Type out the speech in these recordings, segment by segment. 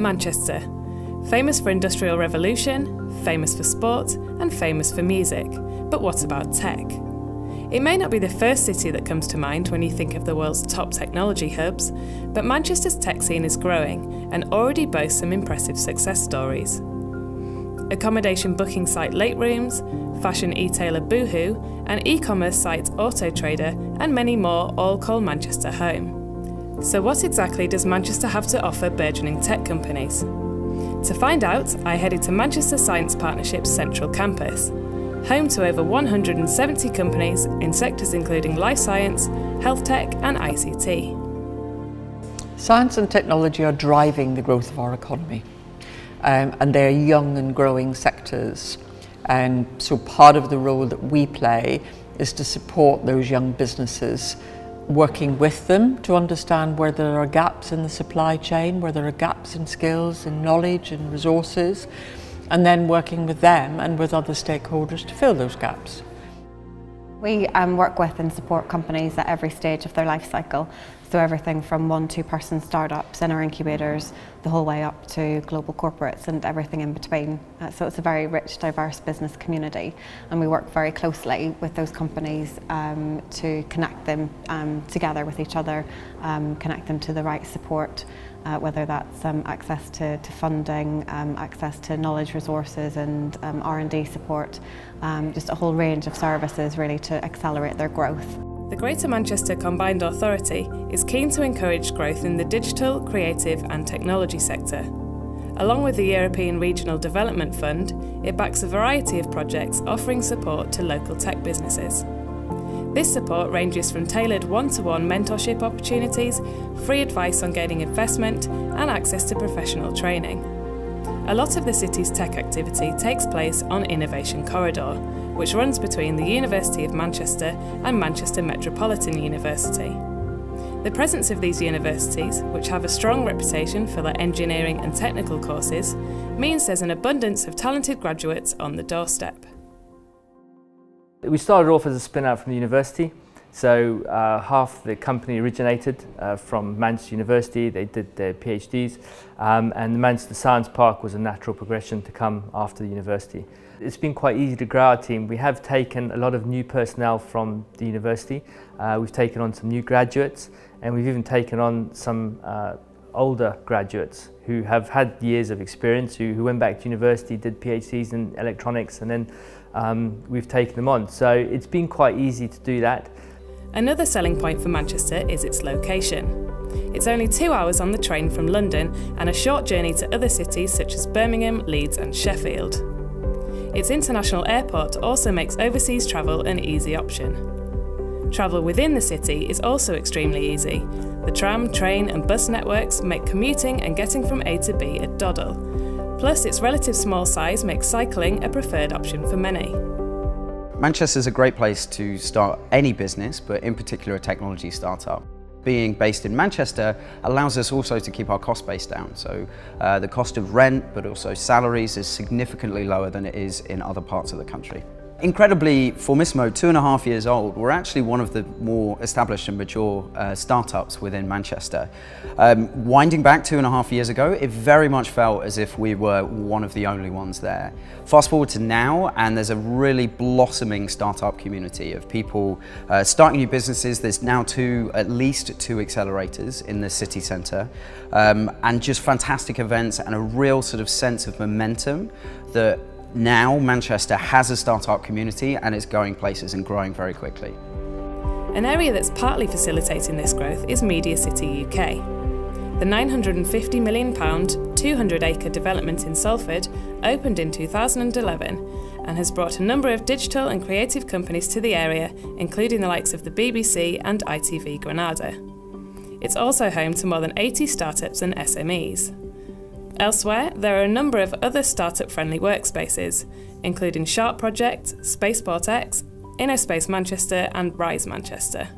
Manchester. Famous for Industrial Revolution, famous for sport, and famous for music. But what about tech? It may not be the first city that comes to mind when you think of the world's top technology hubs, but Manchester's tech scene is growing and already boasts some impressive success stories. Accommodation booking site Late Rooms, fashion e-tailer Boohoo, and e-commerce site Autotrader, and many more all call Manchester home. So what exactly does Manchester have to offer burgeoning tech companies? To find out, I headed to Manchester Science Partnership's Central Campus, home to over 170 companies in sectors including life science, health tech and ICT. Science and technology are driving the growth of our economy, and they're young and growing sectors. And so part of the role that we play is to support those young businesses, working with them to understand where there are gaps in the supply chain, where there are gaps in skills and knowledge and resources, and then working with them and with other stakeholders to fill those gaps. We work with and support companies at every stage of their life cycle. So everything from 1-2-person startups in our incubators, the whole way up to global corporates and everything in between. So it's a very rich, diverse business community, and we work very closely with those companies to connect them together with each other, connect them to the right support, whether that's access to funding, access to knowledge resources and R&D support, just a whole range of services really to accelerate their growth. The Greater Manchester Combined Authority is keen to encourage growth in the digital, creative and technology sector. Along with the European Regional Development Fund, it backs a variety of projects offering support to local tech businesses. This support ranges from tailored one-to-one mentorship opportunities, free advice on gaining investment and access to professional training. A lot of the city's tech activity takes place on Innovation Corridor, which runs between the University of Manchester and Manchester Metropolitan University. The presence of these universities, which have a strong reputation for their engineering and technical courses, means there's an abundance of talented graduates on the doorstep. We started off as a spin-out from the university, so half the company originated from Manchester University. They did their PhDs, and the Manchester Science Park was a natural progression to come after the university. It's been quite easy to grow our team. We have taken a lot of new personnel from the university. We've taken on some new graduates, and we've even taken on some older graduates who have had years of experience, who went back to university, did PhDs in electronics, and then we've taken them on. So it's been quite easy to do that. Another selling point for Manchester is its location. It's only 2 hours on the train from London and a short journey to other cities such as Birmingham, Leeds and Sheffield. Its international airport also makes overseas travel an easy option. Travel within the city is also extremely easy. The tram, train and bus networks make commuting and getting from A to B a doddle. Plus, its relative small size makes cycling a preferred option for many. Manchester is a great place to start any business, but in particular a technology startup. Being based in Manchester allows us also to keep our cost base down. So the cost of rent, but also salaries, is significantly lower than it is in other parts of the country. Incredibly, Formismo, 2.5 years old, we're actually one of the more established and mature startups within Manchester. Winding back 2.5 years ago, it very much felt as if we were one of the only ones there. Fast forward to now, and there's a really blossoming startup community of people starting new businesses. There's now at least two accelerators in the city centre, and just fantastic events and a real sort of sense of momentum that now Manchester has a startup community and is going places and growing very quickly. An area that's partly facilitating this growth is Media City UK. The £950 million, 200-acre development in Salford opened in 2011 and has brought a number of digital and creative companies to the area, including the likes of the BBC and ITV Granada. It's also home to more than 80 startups and SMEs. Elsewhere, there are a number of other startup-friendly workspaces, including Sharp Project, Spaceport X, InnoSpace Manchester and Rise Manchester.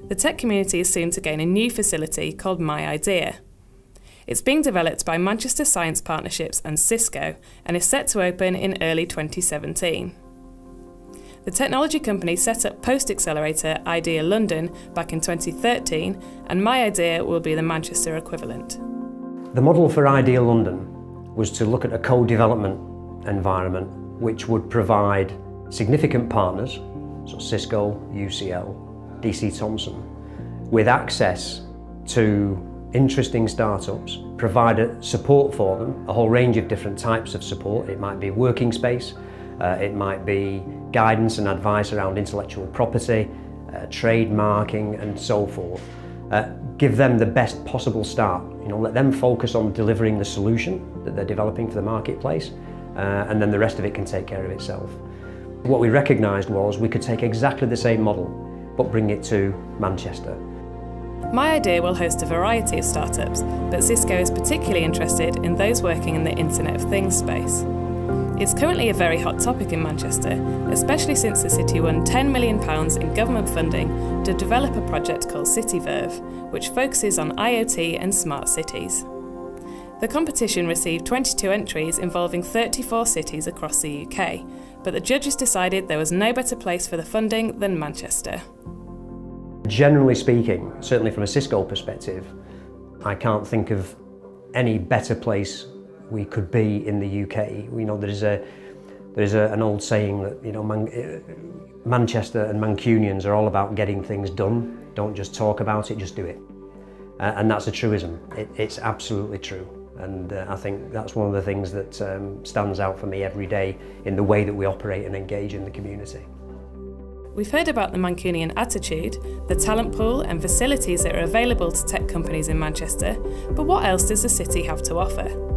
The tech community is soon to gain a new facility called My Idea. It's being developed by Manchester Science Partnerships and Cisco and is set to open in early 2017. The technology company set up post-accelerator Idea London back in 2013, and My Idea will be the Manchester equivalent. The model for Ideal London was to look at a co-development environment which would provide significant partners, so Cisco, UCL, DC Thomson, with access to interesting startups, provide support for them, a whole range of different types of support. It might be working space, it might be guidance and advice around intellectual property, trademarking and so forth. Give them the best possible start. Let them focus on delivering the solution that they're developing for the marketplace, and then the rest of it can take care of itself. What we recognised was we could take exactly the same model, but bring it to Manchester. My Idea will host a variety of startups, but Cisco is particularly interested in those working in the Internet of Things space. It's currently a very hot topic in Manchester, especially since the city won £10 million in government funding to develop a project called CityVerve, which focuses on IoT and smart cities. The competition received 22 entries involving 34 cities across the UK, but the judges decided there was no better place for the funding than Manchester. Generally speaking, certainly from a Cisco perspective, I can't think of any better place we could be in the UK. There's an old saying that Manchester and Mancunians are all about getting things done. Don't just talk about it, just do it. And that's a truism. It's absolutely true. And I think that's one of the things that stands out for me every day in the way that we operate and engage in the community. We've heard about the Mancunian attitude, the talent pool and facilities that are available to tech companies in Manchester, but what else does the city have to offer?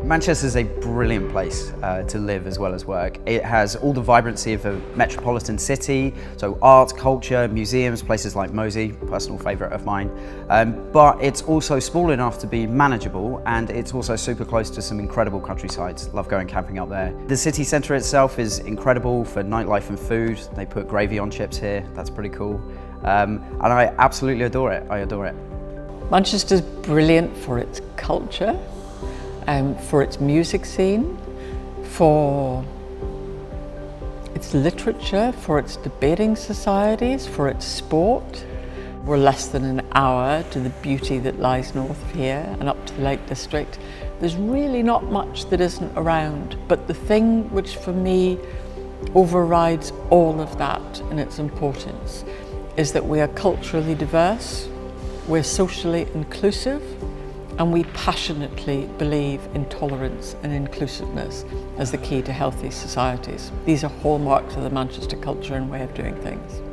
Manchester is a brilliant place to live as well as work. It has all the vibrancy of a metropolitan city, so art, culture, museums, places like Mosey, personal favourite of mine. But it's also small enough to be manageable, and it's also super close to some incredible countrysides. Love going camping up there. The city centre itself is incredible for nightlife and food. They put gravy on chips here, that's pretty cool. And I absolutely adore it, I adore it. Manchester's brilliant for its culture, for its music scene, for its literature, for its debating societies, for its sport. We're less than an hour to the beauty that lies north of here and up to the Lake District. There's really not much that isn't around, but the thing which for me overrides all of that in its importance is that we are culturally diverse, we're socially inclusive, and we passionately believe in tolerance and inclusiveness as the key to healthy societies. These are hallmarks of the Manchester culture and way of doing things.